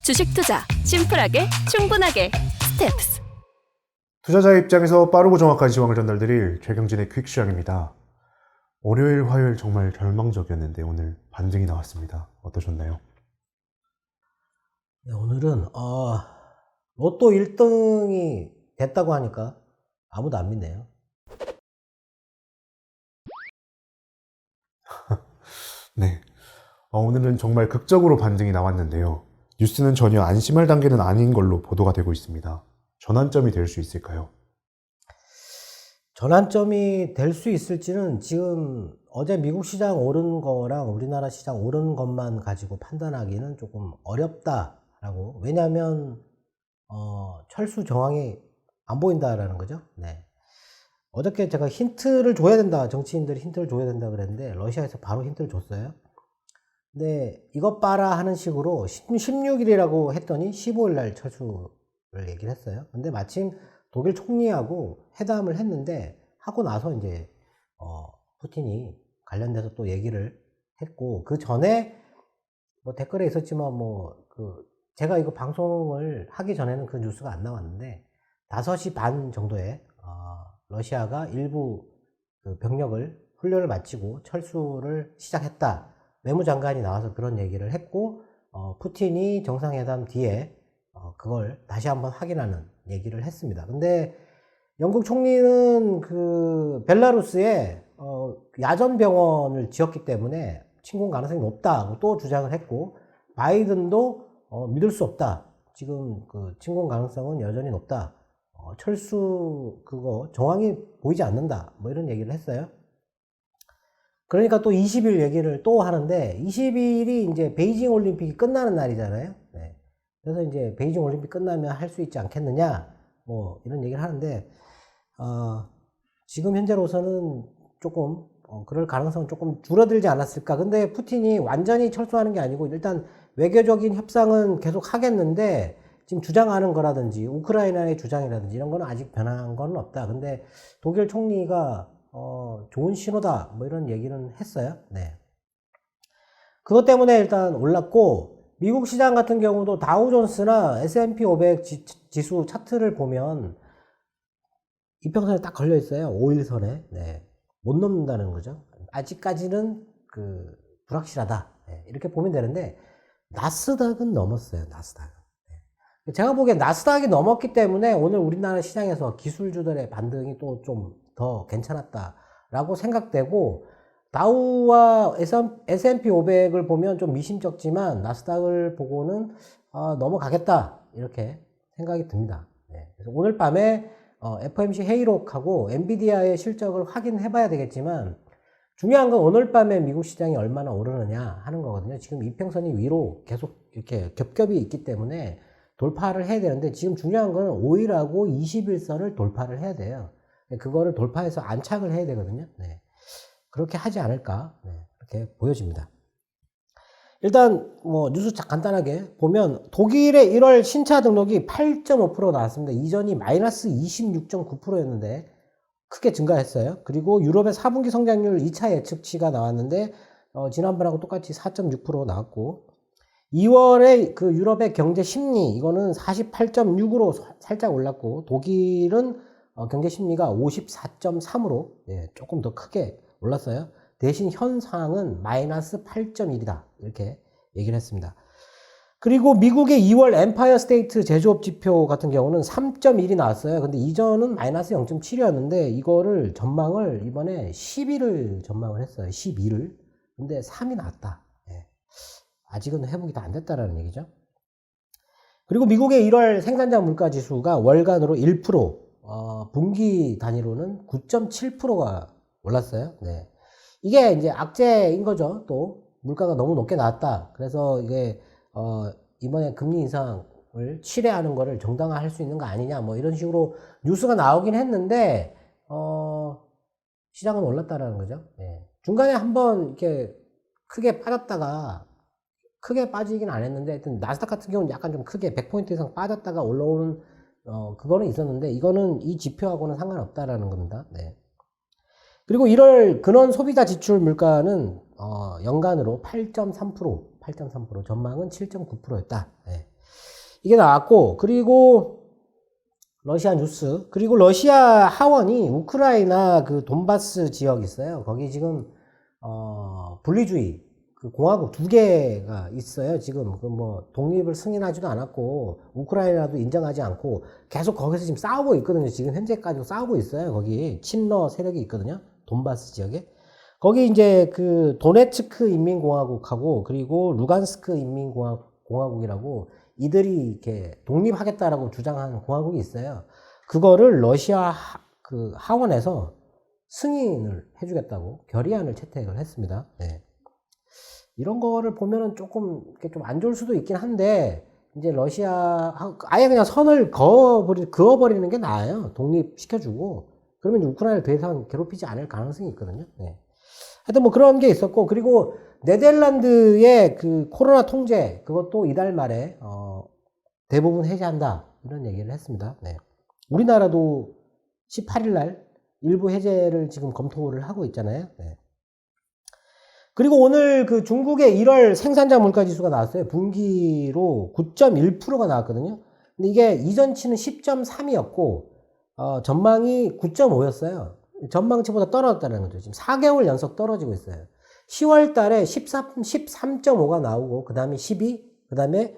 주식 투자 심플하게 충분하게 스텝스. 투자자의 입장에서 빠르고 정확한 시황을 전달드릴 최경진의 퀵시황입니다. 월요일, 화요일 정말 절망적이었는데 오늘 반등이 나왔습니다. 어떠셨나요? 네, 오늘은 로또 1등이 됐다고 하니까 아무도 안 믿네요. 네. 오늘은 정말 극적으로 반등이 나왔는데요. 뉴스는 전혀 안심할 단계는 아닌 걸로 보도가 되고 있습니다. 전환점이 될 수 있을까요? 전환점이 될 수 있을지는 지금 어제 미국 시장 오른 거랑 우리나라 시장 오른 것만 가지고 판단하기는 조금 어렵다라고. 왜냐하면 철수 정황이 안 보인다라는 거죠. 네. 어저께 제가 힌트를 줘야 된다, 정치인들이 힌트를 줘야 된다 그랬는데 러시아에서 바로 힌트를 줬어요. 근데 이것 봐라 하는 식으로 16일이라고 했더니 15일 날 철수를 얘기를 했어요. 근데 마침 독일 총리하고 회담을 했는데 하고 나서 이제 푸틴이 관련돼서 또 얘기를 했고, 그 전에 뭐 댓글에 있었지만 제가 이거 방송을 하기 전에는 그 뉴스가 안 나왔는데 5시 반 정도에 러시아가 일부 그 병력을 훈련을 마치고 철수를 시작했다. 외무장관이 나와서 그런 얘기를 했고, 푸틴이 정상회담 뒤에 그걸 다시 한번 확인하는 얘기를 했습니다. 근데 영국 총리는 그 벨라루스에 야전병원을 지었기 때문에 침공 가능성이 높다고 또 주장을 했고, 바이든도 믿을 수 없다. 지금 그 침공 가능성은 여전히 높다. 철수 그거 정황이 보이지 않는다. 뭐 이런 얘기를 했어요. 그러니까 또 20일 얘기를 또 하는데, 20일이 이제 베이징 올림픽이 끝나는 날이잖아요. 네. 그래서 이제 베이징 올림픽 끝나면 할 수 있지 않겠느냐, 뭐 이런 얘기를 하는데, 지금 현재로서는 조금 그럴 가능성은 조금 줄어들지 않았을까. 근데 푸틴이 완전히 철수하는 게 아니고 일단 외교적인 협상은 계속 하겠는데, 지금 주장하는 거라든지 우크라이나의 주장이라든지 이런 거는 아직 변한 건 없다. 근데 독일 총리가 좋은 신호다, 뭐 이런 얘기는 했어요. 네. 그것 때문에 일단 올랐고, 미국 시장 같은 경우도 다우존스나 S&P 500 지수 차트를 보면 이평선에 딱 걸려 있어요. 5일선에. 네. 못 넘는다는 거죠. 아직까지는 불확실하다. 네. 이렇게 보면 되는데, 나스닥은 넘었어요. 나스닥. 네. 제가 보기엔 나스닥이 넘었기 때문에 오늘 우리나라 시장에서 기술주들의 반등이 또 좀 더 괜찮았다라고 생각되고, 다우와 S&P 500을 보면 좀 미심쩍지만 나스닥을 보고는 넘어가겠다, 이렇게 생각이 듭니다. 네. 그래서 오늘 밤에 FOMC 회의록하고 엔비디아의 실적을 확인해 봐야 되겠지만, 중요한 건 오늘 밤에 미국 시장이 얼마나 오르느냐 하는 거거든요. 지금 이평선이 위로 계속 이렇게 겹겹이 있기 때문에 돌파를 해야 되는데, 지금 중요한 건 5일하고 20일선을 돌파를 해야 돼요. 그거를 돌파해서 안착을 해야 되거든요. 네. 그렇게 하지 않을까, 네, 그렇게 보여집니다. 일단 뭐 뉴스 간단하게 보면, 독일의 1월 신차 등록이 8.5% 나왔습니다. 이전이 마이너스 26.9%였는데 크게 증가했어요. 그리고 유럽의 4분기 성장률 2차 예측치가 나왔는데 지난번하고 똑같이 4.6% 나왔고, 2월에 그 유럽의 경제 심리, 이거는 48.6으로 살짝 올랐고, 독일은 경제 심리가 54.3으로 조금 더 크게 올랐어요. 대신 현상은 마이너스 8.1이다, 이렇게 얘기를 했습니다. 그리고 미국의 2월 엠파이어 스테이트 제조업 지표 같은 경우는 3.1이 나왔어요. 근데 이전은 마이너스 0.7이었는데 이거를 전망을 이번에 11을 전망을 했어요. 12를. 근데 3이 나왔다. 아직은 회복이 다 안 됐다라는 얘기죠. 그리고 미국의 1월 생산자 물가 지수가 월간으로 1%, 분기 단위로는 9.7%가 올랐어요. 네. 이게 이제 악재인 거죠. 또 물가가 너무 높게 나왔다. 그래서 이게 이번에 금리 인상을 치레하는 거를 정당화할 수 있는 거 아니냐, 뭐 이런 식으로 뉴스가 나오긴 했는데 시장은 올랐다라는 거죠. 네. 중간에 한번 이렇게 크게 빠졌다가, 크게 빠지긴 안 했는데, 하여튼 나스닥 같은 경우는 약간 좀 크게 100포인트 이상 빠졌다가 올라오는 그거는 있었는데, 이거는 이 지표하고는 상관없다라는 겁니다. 네. 그리고 1월 근원 소비자 지출 물가는 연간으로 8.3%, 전망은 7.9%였다. 네. 이게 나왔고, 그리고 러시아 뉴스, 그리고 러시아 하원이 우크라이나 그 돈바스 지역 있어요. 거기 지금 분리주의 그 공화국 2개가 있어요. 지금 그 뭐 독립을 승인하지도 않았고 우크라이나도 인정하지 않고 계속 거기서 지금 싸우고 있거든요. 지금 현재까지도 싸우고 있어요. 거기 친러 세력이 있거든요. 돈바스 지역에. 거기 이제 그 도네츠크 인민공화국하고 그리고 루간스크 인민공화국이라고 이들이 이렇게 독립하겠다라고 주장하는 공화국이 있어요. 그거를 러시아 그 하원에서 승인을 해주겠다고 결의안을 채택을 했습니다. 네. 이런 거를 보면은 조금 좀 안 좋을 수도 있긴 한데, 이제 러시아 아예 그냥 선을 그어버리는 게 나아요. 독립시켜주고 그러면 이제 우크라이나를 더 이상 괴롭히지 않을 가능성이 있거든요. 네. 하여튼 뭐 그런 게 있었고, 그리고 네덜란드의 그 코로나 통제 그것도 이달 말에 대부분 해제한다 이런 얘기를 했습니다. 네. 우리나라도 18일 날 일부 해제를 지금 검토를 하고 있잖아요. 네. 그리고 오늘 그 중국의 1월 생산자 물가 지수가 나왔어요. 분기로 9.1%가 나왔거든요. 근데 이게 이전치는 10.3이었고 전망이 9.5였어요. 전망치보다 떨어졌다는 거죠. 지금 4개월 연속 떨어지고 있어요. 10월 달에 13.5가 나오고, 그 다음에 12, 그 다음에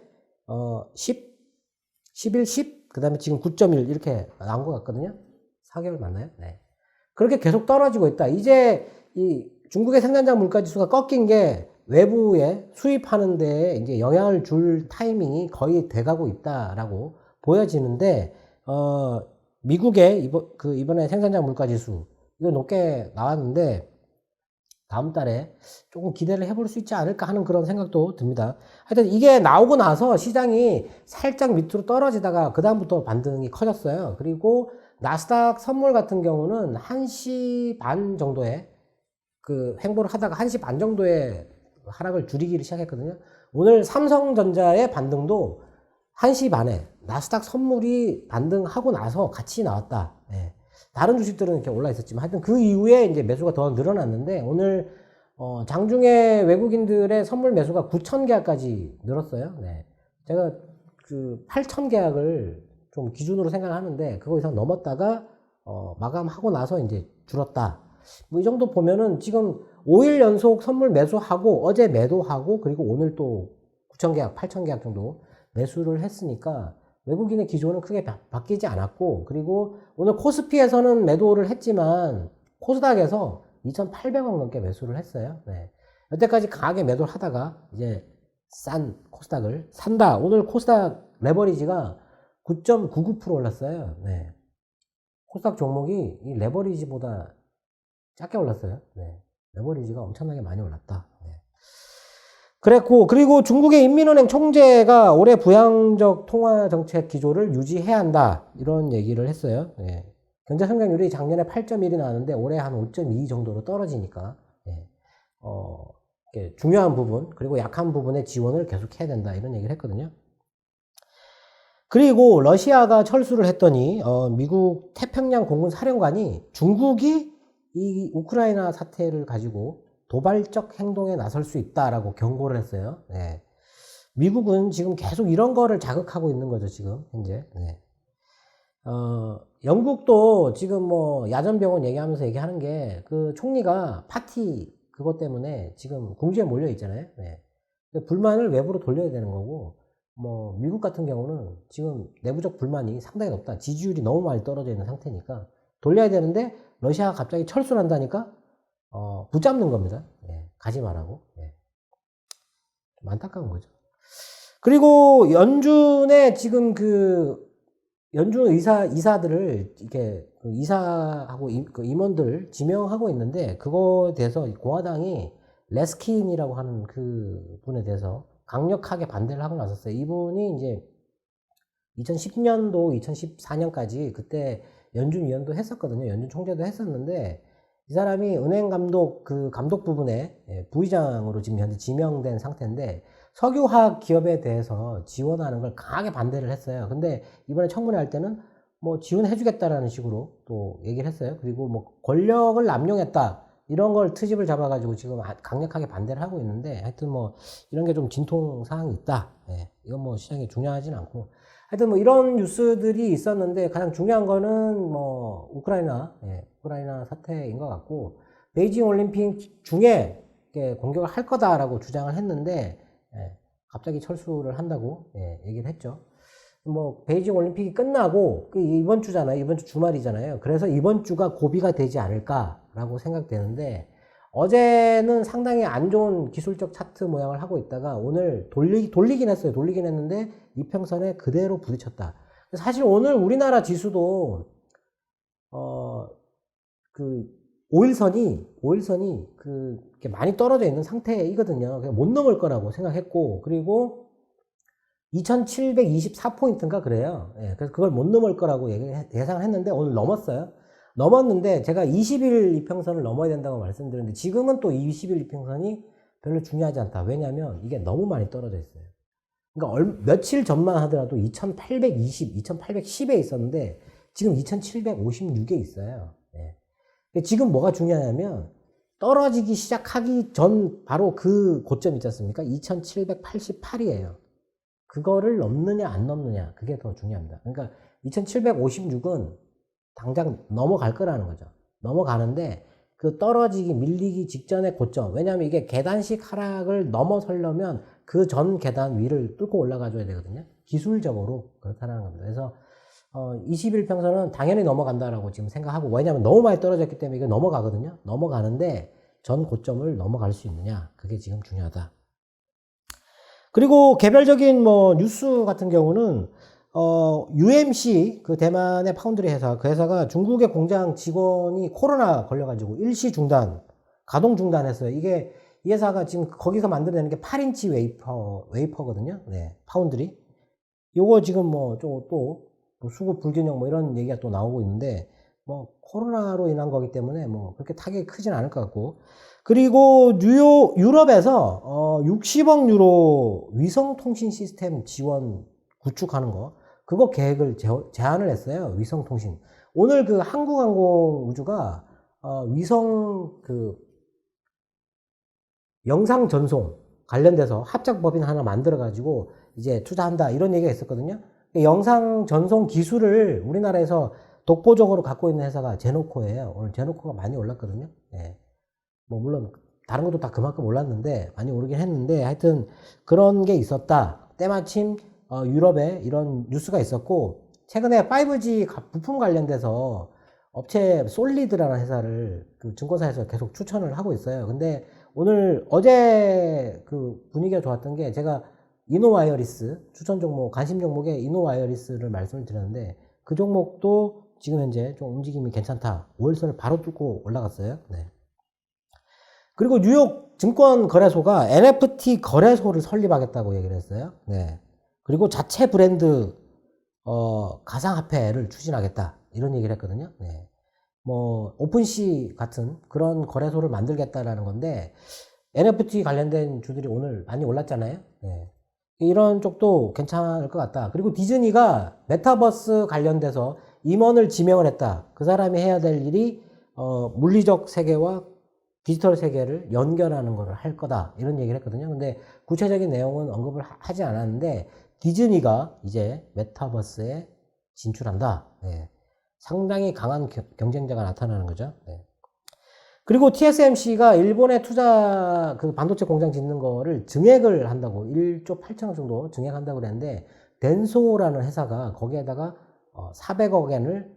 10, 11, 10, 그 다음에 지금 9.1 이렇게 나온 것 같거든요. 4개월 맞나요? 네. 그렇게 계속 떨어지고 있다. 이제 이 중국의 생산자 물가 지수가 꺾인 게 외부에 수입하는 데에 이제 영향을 줄 타이밍이 거의 돼가고 있다라고 보여지는데, 미국의 이번에 생산자 물가 지수 이거 높게 나왔는데 다음 달에 조금 기대를 해볼 수 있지 않을까 하는 그런 생각도 듭니다. 하여튼 이게 나오고 나서 시장이 살짝 밑으로 떨어지다가 그 다음부터 반등이 커졌어요. 그리고 나스닥 선물 같은 경우는 1시 반 정도에 그 횡보를 하다가 1시 반 정도에 하락을 줄이기를 시작했거든요. 오늘 삼성전자의 반등도 1시 반에 나스닥 선물이 반등하고 나서 같이 나왔다. 네. 다른 주식들은 이렇게 올라 있었지만 하여튼 그 이후에 이제 매수가 더 늘어났는데, 오늘 장중에 외국인들의 선물 매수가 9,000계약까지 늘었어요. 네. 제가 그 8,000계약을 좀 기준으로 생각하는데 그거 이상 넘었다가 마감하고 나서 이제 줄었다. 뭐 이 정도 보면은 지금 5일 연속 선물 매수하고 어제 매도하고 그리고 오늘 또 9,000계약, 8,000계약 정도 매수를 했으니까 외국인의 기조는 크게 바뀌지 않았고, 그리고 오늘 코스피에서는 매도를 했지만 코스닥에서 2,800억 넘게 매수를 했어요. 네. 여태까지 강하게 매도를 하다가 이제 싼 코스닥을 산다. 오늘 코스닥 레버리지가 9.99% 올랐어요. 네. 코스닥 종목이 이 레버리지보다 작게 올랐어요. 네. 레버리지가 엄청나게 많이 올랐다. 네. 그랬고, 그리고 중국의 인민은행 총재가 올해 부양적 통화 정책 기조를 유지해야 한다 이런 얘기를 했어요. 네. 경제 성장률이 작년에 8.1이 나왔는데 올해 한 5.2 정도로 떨어지니까 중요한 부분 그리고 약한 부분의 지원을 계속 해야 된다 이런 얘기를 했거든요. 그리고 러시아가 철수를 했더니 미국 태평양 공군 사령관이 중국이 이 우크라이나 사태를 가지고 도발적 행동에 나설 수 있다라고 경고를 했어요. 네. 미국은 지금 계속 이런 거를 자극하고 있는 거죠, 지금, 현재. 네. 영국도 지금 뭐 야전병원 얘기하면서 얘기하는 게 그 총리가 파티 그것 때문에 지금 궁지에 몰려 있잖아요. 네. 불만을 외부로 돌려야 되는 거고, 뭐 미국 같은 경우는 지금 내부적 불만이 상당히 높다. 지지율이 너무 많이 떨어져 있는 상태니까 돌려야 되는데 러시아가 갑자기 철수를 한다니까 붙잡는 겁니다. 예, 가지 말라고. 예. 좀 안타까운 거죠. 그리고 연준의 지금 연준 이사들을 이렇게 이사하고 임원들 지명하고 있는데 그거에 대해서 공화당이 레스킨이라고 하는 그 분에 대해서 강력하게 반대를 하고 나섰어요. 이분이 이제 2010년도, 2014년까지 그때 연준 위원도 했었거든요. 연준 총재도 했었는데 이 사람이 은행 감독 감독 부분에 부의장으로 지금 현재 지명된 상태인데 석유화학 기업에 대해서 지원하는 걸 강하게 반대를 했어요. 근데 이번에 청문회 할 때는 뭐 지원해주겠다라는 식으로 또 얘기를 했어요. 그리고 뭐 권력을 남용했다 이런 걸 트집을 잡아가지고 지금 강력하게 반대를 하고 있는데 하여튼 뭐 이런 게 좀 진통 사항이 있다. 예, 이건 뭐 시장에 중요하진 않고 하여튼 뭐 이런 뉴스들이 있었는데 가장 중요한 거는 뭐 우크라이나 사태인 것 같고 베이징 올림픽 중에 공격을 할 거다라고 주장을 했는데 갑자기 철수를 한다고 얘기를 했죠. 뭐 베이징 올림픽이 끝나고 이번 주잖아요. 이번 주 주말이잖아요. 그래서 이번 주가 고비가 되지 않을까라고 생각되는데 어제는 상당히 안 좋은 기술적 차트 모양을 하고 있다가 오늘 돌리긴 했어요. 돌리긴 했는데 이평선에 그대로 부딪혔다. 사실 오늘 우리나라 지수도 그 5일선이 이렇게 많이 떨어져 있는 상태이거든요. 못 넘을 거라고 생각했고 그리고 2724포인트인가 그래요. 예, 그래서 그걸 못 넘을 거라고 예상을 했는데 오늘 넘었어요. 넘었는데 제가 20일 이평선을 넘어야 된다고 말씀드렸는데 지금은 또 20일 이평선이 별로 중요하지 않다. 왜냐하면 이게 너무 많이 떨어져 있어요. 그러니까 며칠 전만 하더라도 2820, 2810에 있었는데 지금 2756에 있어요. 예. 지금 뭐가 중요하냐면 떨어지기 시작하기 전 바로 그 고점 있지 않습니까? 2788이에요. 그거를 넘느냐 안 넘느냐 그게 더 중요합니다. 그러니까 2756은 당장 넘어갈 거라는 거죠. 넘어가는데 그 떨어지기 밀리기 직전의 고점, 왜냐하면 이게 계단식 하락을 넘어서려면 그 전 계단 위를 뚫고 올라가 줘야 되거든요. 기술적으로 그렇다는 겁니다. 그래서 20일 평선은 당연히 넘어간다라고 지금 생각하고, 왜냐하면 너무 많이 떨어졌기 때문에 이게 넘어가거든요. 넘어가는데 전 고점을 넘어갈 수 있느냐, 그게 지금 중요하다. 그리고 개별적인 뭐 뉴스 같은 경우는 UMC 그 대만의 파운드리 회사, 그 회사가 중국의 공장 직원이 코로나 걸려가지고 일시 중단, 가동 중단했어요. 이게 이 회사가 지금 거기서 만들어내는 게 8인치 웨이퍼거든요. 네, 파운드리. 요거 지금 뭐 또 수급 불균형 뭐 이런 얘기가 또 나오고 있는데 뭐 코로나로 인한 거기 때문에 뭐 그렇게 타격이 크진 않을 것 같고. 그리고 유럽에서 60억 유로 위성통신 시스템 지원 구축하는 거, 그거 계획을 제안을 했어요. 위성통신. 오늘 그 한국항공우주가 위성 그 영상 전송 관련돼서 합작법인 하나 만들어 가지고 이제 투자한다 이런 얘기가 있었거든요. 영상 전송 기술을 우리나라에서 독보적으로 갖고 있는 회사가 제노코예요. 오늘 제노코가 많이 올랐거든요. 예. 뭐 물론 다른 것도 다 그만큼 올랐는데 많이 오르긴 했는데 하여튼 그런 게 있었다. 때마침 유럽에 이런 뉴스가 있었고, 최근에 5G 부품 관련돼서 업체 솔리드라는 회사를 그 증권사에서 계속 추천을 하고 있어요. 근데 어제 그 분위기가 좋았던 게, 제가 이노와이어리스 추천 종목, 관심 종목에 이노와이어리스를 말씀을 드렸는데 그 종목도 지금 현재 좀 움직임이 괜찮다. 5일선을 바로 뚫고 올라갔어요. 네. 그리고 뉴욕 증권거래소가 NFT 거래소를 설립하겠다고 얘기를 했어요. 네. 그리고 자체 브랜드 가상화폐를 추진하겠다 이런 얘기를 했거든요. 네. 뭐 오픈시 같은 그런 거래소를 만들겠다라는 건데, NFT 관련된 주들이 오늘 많이 올랐잖아요. 네. 이런 쪽도 괜찮을 것 같다. 그리고 디즈니가 메타버스 관련돼서 임원을 지명을 했다. 그 사람이 해야 될 일이 물리적 세계와 디지털 세계를 연결하는 것을 할 거다 이런 얘기를 했거든요. 근데 구체적인 내용은 언급을 하지 않았는데 디즈니가 이제 메타버스에 진출한다. 네. 상당히 강한 경쟁자가 나타나는 거죠. 네. 그리고 TSMC가 일본에 투자 그 반도체 공장 짓는 거를 증액을 한다고, 1조 8천억 정도 증액한다고 그랬는데, 덴소라는 회사가 거기에다가 400억 엔을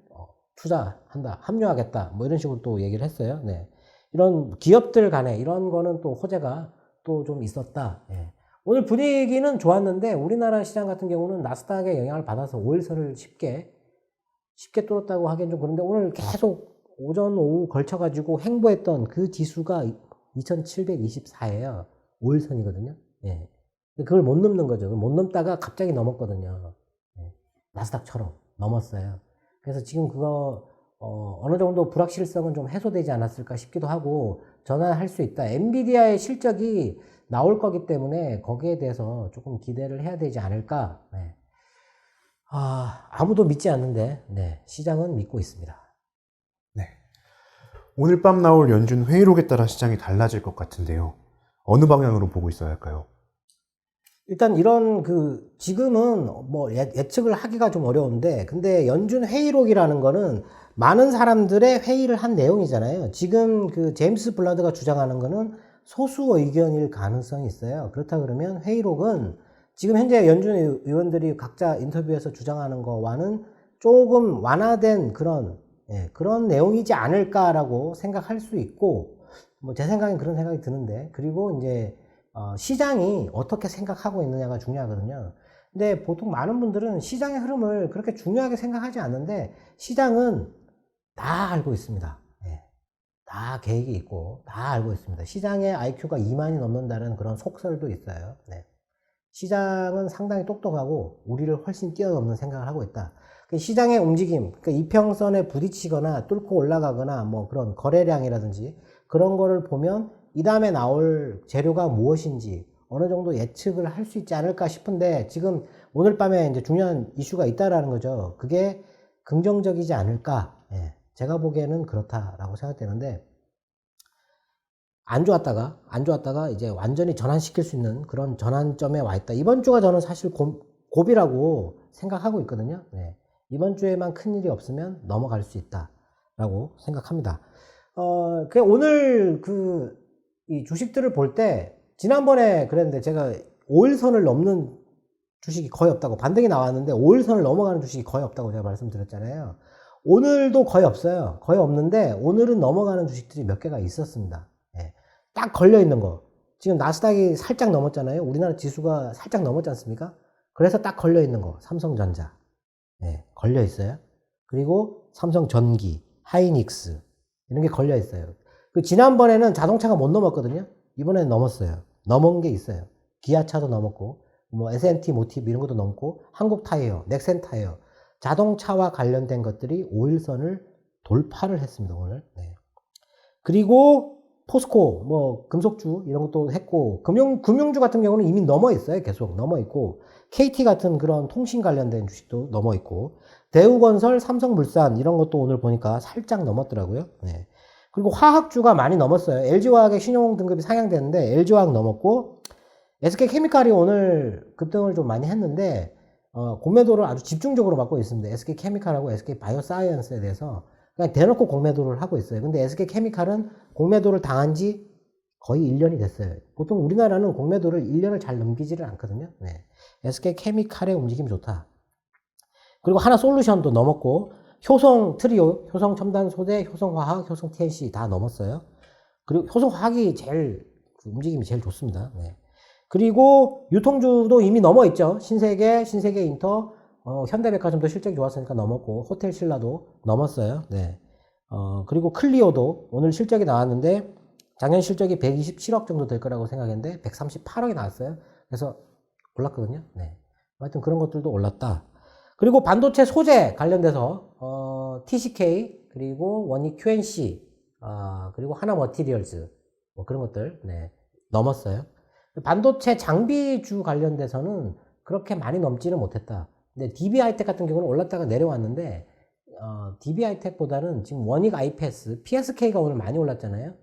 투자한다, 합류하겠다 뭐 이런 식으로 또 얘기를 했어요. 네. 이런 기업들 간에 이런 거는 또 호재가 또 좀 있었다. 예. 오늘 분위기는 좋았는데 우리나라 시장 같은 경우는 나스닥의 영향을 받아서 5일선을 쉽게 뚫었다고 하기엔 좀 그런데, 오늘 계속 오전 오후 걸쳐가지고 횡보했던 그 지수가 2724예요. 5일선이거든요. 예. 그걸 못 넘는 거죠. 못 넘다가 갑자기 넘었거든요. 예. 나스닥처럼 넘었어요. 그래서 지금 그거 어느 정도 불확실성은 좀 해소되지 않았을까 싶기도 하고, 전환할 수 있다. 엔비디아의 실적이 나올 거기 때문에 거기에 대해서 조금 기대를 해야 되지 않을까. 네. 아무도 믿지 않는데 네, 시장은 믿고 있습니다. 네. 오늘 밤 나올 연준 회의록에 따라 시장이 달라질 것 같은데요. 어느 방향으로 보고 있어야 할까요? 일단 이런 지금은 뭐 예측을 하기가 좀 어려운데, 근데 연준 회의록이라는 거는 많은 사람들의 회의를 한 내용이잖아요. 지금 제임스 블라드가 주장하는 거는 소수 의견일 가능성이 있어요. 그렇다 그러면 회의록은 지금 현재 연준 의원들이 각자 인터뷰에서 주장하는 거와는 조금 완화된 그런 내용이지 않을까라고 생각할 수 있고, 뭐 제 생각엔 그런 생각이 드는데, 그리고 이제 시장이 어떻게 생각하고 있느냐가 중요하거든요. 근데 보통 많은 분들은 시장의 흐름을 그렇게 중요하게 생각하지 않는데, 시장은 다 알고 있습니다. 다 계획이 있고 다 알고 있습니다. 시장의 IQ가 2만이 넘는다는 그런 속설도 있어요. 시장은 상당히 똑똑하고 우리를 훨씬 뛰어넘는 생각을 하고 있다. 시장의 움직임, 그러니까 이평선에 부딪히거나 뚫고 올라가거나 뭐 그런 거래량이라든지 그런 거를 보면 이 다음에 나올 재료가 무엇인지 어느 정도 예측을 할 수 있지 않을까 싶은데, 지금 오늘 밤에 이제 중요한 이슈가 있다라는 거죠. 그게 긍정적이지 않을까. 제가 보기에는 그렇다라고 생각되는데, 안 좋았다가 이제 완전히 전환시킬 수 있는 그런 전환점에 와 있다. 이번 주가 저는 사실 고비라고 생각하고 있거든요. 이번 주에만 큰일이 없으면 넘어갈 수 있다라고 생각합니다. 오늘 이 주식들을 볼 때, 지난번에 그랬는데 제가 5일선을 넘는 주식이 거의 없다고, 반등이 나왔는데 5일선을 넘어가는 주식이 거의 없다고 제가 말씀드렸잖아요. 오늘도 거의 없어요. 거의 없는데 오늘은 넘어가는 주식들이 몇 개가 있었습니다. 딱 걸려 있는 거. 지금 나스닥이 살짝 넘었잖아요. 우리나라 지수가 살짝 넘었지 않습니까? 그래서 딱 걸려 있는 거. 삼성전자. 걸려 있어요. 그리고 삼성전기, 하이닉스 이런 게 걸려 있어요. 지난번에는 자동차가 못 넘었거든요. 이번에는 넘었어요. 넘은 게 있어요. 기아차도 넘었고, 뭐 S&T 모티브 이런 것도 넘고, 한국타이어, 넥센타이어, 자동차와 관련된 것들이 5일선을 돌파를 했습니다, 오늘. 그리고 포스코, 뭐 금속주 이런 것도 했고, 금융주 같은 경우는 이미 넘어 있어요. 계속 넘어 있고, KT 같은 그런 통신 관련된 주식도 넘어 있고, 대우건설, 삼성물산 이런 것도 오늘 보니까 살짝 넘었더라고요. 그리고 화학주가 많이 넘었어요. LG화학의 신용 등급이 상향되는데 LG화학 넘었고, SK케미칼이 오늘 급등을 좀 많이 했는데 공매도를 아주 집중적으로 받고 있습니다. SK케미칼하고 SK바이오사이언스에 대해서 그냥 대놓고 공매도를 하고 있어요. 근데 SK케미칼은 공매도를 당한 지 거의 1년이 됐어요. 보통 우리나라는 공매도를 1년을 잘 넘기지를 않거든요. SK케미칼의 움직임이 좋다. 그리고 하나솔루션도 넘었고, 효성 트리오, 효성 첨단소재, 효성화학, 효성 TNC 다 넘었어요. 그리고 효성화학이 제일 움직임이 제일 좋습니다. 그리고 유통주도 이미 넘어 있죠. 신세계 인터, 현대백화점도 실적이 좋았으니까 넘었고, 호텔신라도 넘었어요. 그리고 클리오도 오늘 실적이 나왔는데 작년 실적이 127억 정도 될 거라고 생각했는데 138억이 나왔어요. 그래서 올랐거든요. 하여튼 그런 것들도 올랐다. 그리고 반도체 소재 관련돼서 TCK, 그리고 원익 QNC, 그리고 하나머티리얼즈 뭐 그런 것들 넘었어요. 반도체 장비주 관련돼서는 그렇게 많이 넘지는 못했다. 근데 DB하이텍 같은 경우는 올랐다가 내려왔는데 DB하이텍보다는 지금 원익 IPS, PSK가 오늘 많이 올랐잖아요.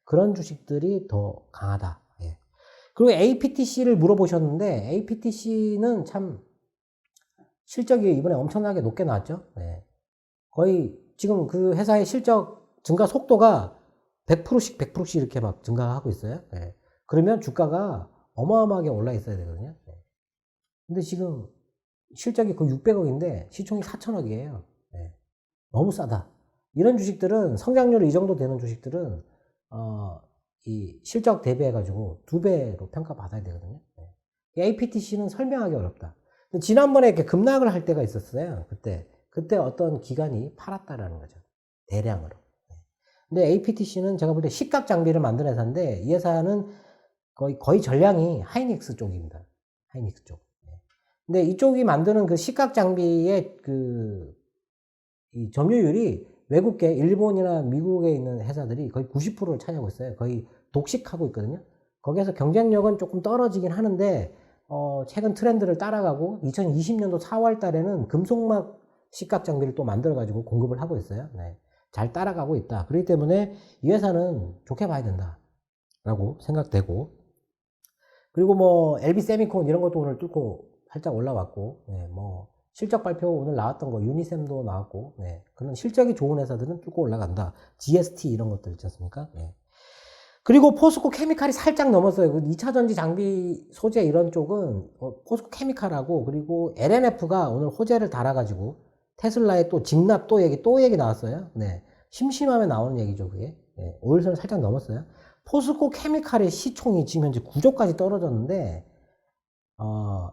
그런 주식들이 더 강하다. 그리고 APTC를 물어보셨는데, APTC는 참 실적이 이번에 엄청나게 높게 나왔죠. 거의 지금 그 회사의 실적 증가 속도가 100%씩 이렇게 막 증가하고 있어요. 그러면 주가가 어마어마하게 올라 있어야 되거든요. 근데 지금 실적이 거의 600억인데 시총이 4천억이에요. 너무 싸다. 이런 주식들은, 성장률이 이 정도 되는 주식들은 이 실적 대비해가지고 2배로 평가받아야 되거든요. APTC는 설명하기 어렵다. 지난번에 이렇게 급락을 할 때가 있었어요. 그때 어떤 기관이 팔았다라는 거죠. 대량으로. 근데 APTC는 제가 볼 때 식각 장비를 만드는 회사인데, 이 회사는 거의 전량이 하이닉스 쪽입니다. 하이닉스 쪽. 근데 이쪽이 만드는 그 식각 장비의 이 점유율이 외국계, 일본이나 미국에 있는 회사들이 거의 90%를 차지하고 있어요. 거의 독식하고 있거든요. 거기에서 경쟁력은 조금 떨어지긴 하는데, 최근 트렌드를 따라가고 2020년도 4월 달에는 금속막 식각 장비를 또 만들어가지고 공급을 하고 있어요. 잘 따라가고 있다. 그렇기 때문에 이 회사는 좋게 봐야 된다라고 생각되고, 그리고 뭐 LB 세미콘 이런 것도 오늘 뚫고 살짝 올라왔고, 네, 뭐 실적 발표 오늘 나왔던 거 유니셈도 나왔고, 네, 그런 실적이 좋은 회사들은 뚫고 올라간다. GST 이런 것들 있지 않습니까? 네. 그리고 포스코 케미칼이 살짝 넘었어요. 그 2차 전지 장비 소재 이런 쪽은 포스코 케미칼하고, 그리고 LNF가 오늘 호재를 달아가지고 테슬라의 또 직납 또 얘기 나왔어요. 네. 심심하면 나오는 얘기죠, 그게. 네. 5일선을 살짝 넘었어요. 포스코 케미칼의 시총이 지금 현재 9조까지 떨어졌는데,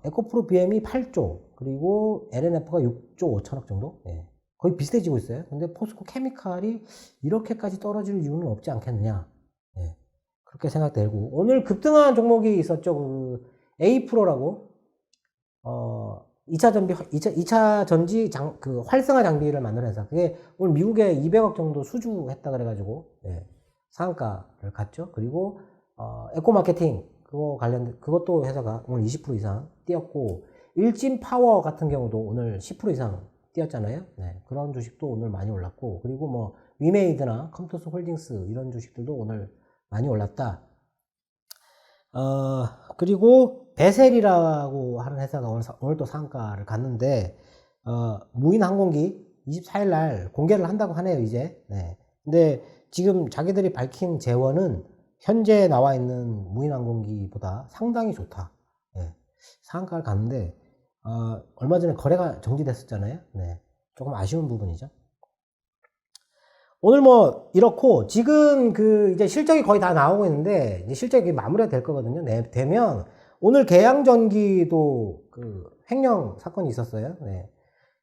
에코프로 BM이 8조, 그리고 LNF가 6조 5천억 정도? 네. 거의 비슷해지고 있어요. 근데 포스코 케미칼이 이렇게까지 떨어질 이유는 없지 않겠느냐. 네. 그렇게 생각되고, 오늘 급등한 종목이 있었죠. 그 A프로라고, 2차 전지 그 활성화 장비를 만드는 회사. 그게 오늘 미국에 200억 정도 수주했다 그래가지고, 네. 상한가를 갔죠. 그리고, 에코 마케팅, 그것도 회사가 오늘 20% 이상 뛰었고, 일진 파워 같은 경우도 오늘 10% 이상 뛰었잖아요. 네. 그런 주식도 오늘 많이 올랐고, 그리고 뭐, 위메이드나 컴투스 홀딩스 이런 주식들도 오늘 많이 올랐다. 그리고 베셀이라고 하는 회사가 오늘 또 상한가를 갔는데, 무인 항공기 24일 날 공개를 한다고 하네요, 이제. 네. 근데 지금 자기들이 밝힌 재원은 현재 나와 있는 무인 항공기보다 상당히 좋다. 네. 상한가를 갔는데, 얼마 전에 거래가 정지됐었잖아요. 네. 조금 아쉬운 부분이죠. 오늘 뭐 이렇고, 지금 그 이제 실적이 거의 다 나오고 있는데, 이제 실적이 마무리가 될 거거든요. 네, 되면 오늘 계양전기도 그 횡령 사건이 있었어요. 네.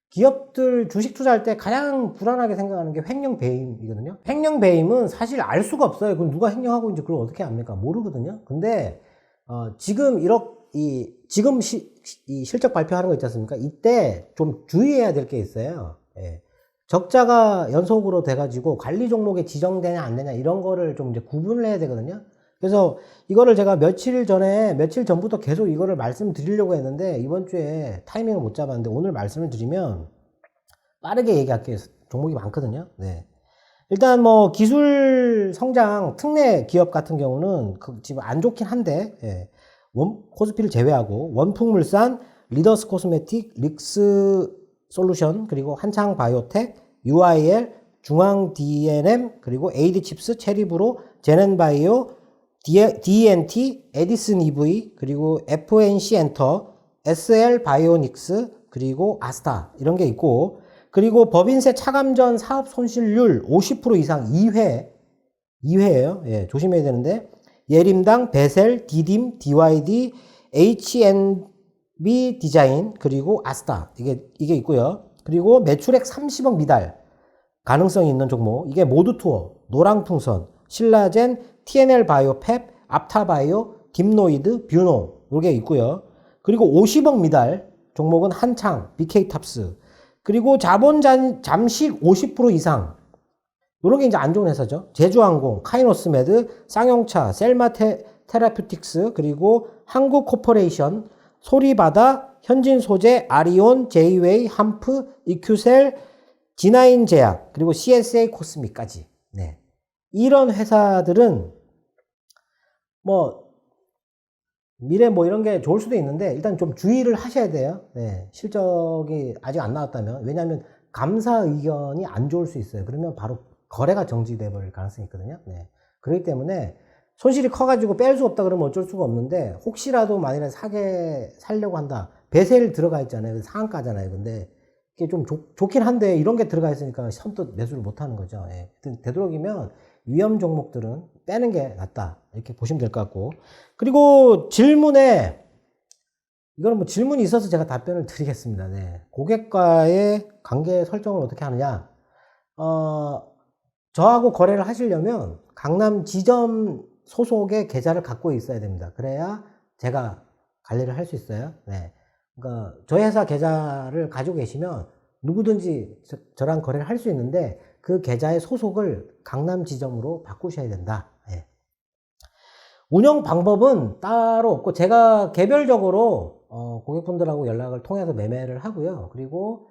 기업들 주식 투자할 때 가장 불안하게 생각하는 게 횡령 배임이거든요. 횡령 배임은 사실 알 수가 없어요. 그럼 누가 횡령하고 이제 그걸 어떻게 압니까? 모르거든요. 근데 지금 지금 이 실적 발표하는 거 있지 않습니까? 이때 좀 주의해야 될 게 있어요. 예. 적자가 연속으로 돼가지고 관리 종목에 지정되냐 안 되냐 이런 거를 좀 이제 구분을 해야 되거든요. 그래서 이거를 제가 며칠 전부터 계속 이거를 말씀드리려고 했는데, 이번 주에 타이밍을 못 잡았는데, 오늘 말씀을 드리면 빠르게 얘기할게요. 종목이 많거든요. 네. 일단 뭐 기술 성장 특례 기업 같은 경우는 지금 안 좋긴 한데, 예. 코스피를 제외하고 원풍물산, 리더스 코스메틱, 릭스 솔루션, 그리고 한창 바이오텍, UIL, 중앙 D&M, 그리고 AD칩스, 체리브로, 제넨바이오, D&T, 에디슨 EV, 그리고 FNC 엔터, SL 바이오닉스, 그리고 아스타 이런 게 있고, 그리고 법인세 차감전 사업 손실률 50% 이상 2회예요. 예, 조심해야 되는데, 예림당, 베셀, 디딤, DYD, H&B 디자인, 그리고 아스타 이게 있고요. 그리고 매출액 30억 미달 가능성이 있는 종목, 이게 모두투어, 노랑풍선, 신라젠, TNL 바이오펩, 앞타바이오, 딥노이드, 뷰노 이게 있고요. 그리고 50억 미달 종목은 한창, BK탑스, 그리고 자본 잠식 50% 이상 이런 게 이제 안 좋은 회사죠. 제주항공, 카이노스메드, 쌍용차, 셀마 테라퓨틱스, 그리고 한국코퍼레이션, 소리바다, 현진소재, 아리온, 제이웨이, 함프, 이큐셀, G9제약, 그리고 CSA 코스미까지. 네. 이런 회사들은 뭐 미래 뭐 이런 게 좋을 수도 있는데, 일단 좀 주의를 하셔야 돼요. 네. 실적이 아직 안 나왔다면. 왜냐하면 감사 의견이 안 좋을 수 있어요. 그러면 바로 거래가 정지돼 버릴 가능성이 있거든요. 네. 그렇기 때문에 손실이 커가지고 뺄 수 없다 그러면 어쩔 수가 없는데, 혹시라도 만일에 살려고 한다. 배셀 들어가 있잖아요. 상한가잖아요. 근데 이게 좀 좋긴 한데, 이런 게 들어가 있으니까 선뜻 매수를 못 하는 거죠. 예. 되도록이면 위험 종목들은 빼는 게 낫다. 이렇게 보시면 될 것 같고. 그리고 질문에, 이거는 뭐 질문이 있어서 제가 답변을 드리겠습니다. 네. 고객과의 관계 설정을 어떻게 하느냐. 저하고 거래를 하시려면 강남 지점 소속의 계좌를 갖고 있어야 됩니다. 그래야 제가 관리를 할 수 있어요. 네. 그러니까 저희 회사 계좌를 가지고 계시면 누구든지 저랑 거래를 할 수 있는데, 그 계좌의 소속을 강남 지점으로 바꾸셔야 된다. 네. 운영 방법은 따로 없고, 제가 개별적으로 고객분들하고 연락을 통해서 매매를 하고요. 그리고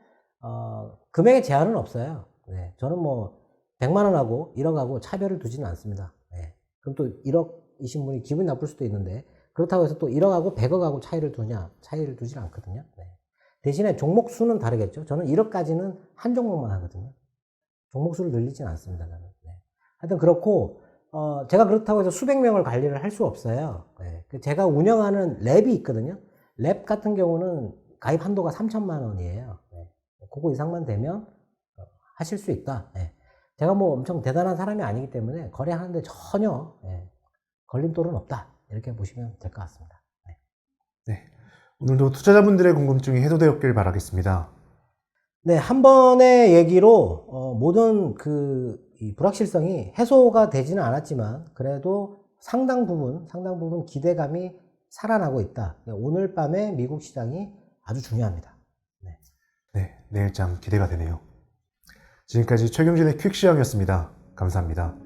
금액의 제한은 없어요. 네. 저는 뭐 100만 원하고 1억하고 차별을 두지는 않습니다. 예. 그럼 또 1억이신 분이 기분이 나쁠 수도 있는데 그렇다고 해서 또 1억하고 100억하고 차이를 두냐? 차이를 두지는 않거든요. 네. 대신에 종목 수는 다르겠죠. 저는 1억까지는 한 종목만 하거든요. 종목 수를 늘리지는 않습니다. 저는. 네. 하여튼 그렇고 제가 그렇다고 해서 수백 명을 관리를 할 수 없어요. 네. 제가 운영하는 랩이 있거든요. 랩 같은 경우는 가입 한도가 3천만 원이에요. 네. 그거 이상만 되면 하실 수 있다. 네. 제가 뭐 엄청 대단한 사람이 아니기 때문에 거래하는데 전혀 걸림돌은 없다. 이렇게 보시면 될 것 같습니다. 네. 네. 오늘도 투자자분들의 궁금증이 해소되었길 바라겠습니다. 네, 한 번의 얘기로 모든 이 불확실성이 해소가 되지는 않았지만 그래도 상당 부분 기대감이 살아나고 있다. 오늘 밤에 미국 시장이 아주 중요합니다. 네. 네, 내일장 기대가 되네요. 지금까지 최경진의 퀵시황이었습니다. 감사합니다.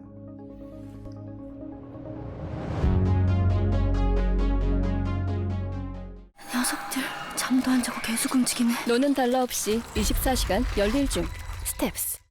녀석들 잠도 안 자고 계속 움직이네. 노는 달러 없이 24시간 열일 중. 스텝스.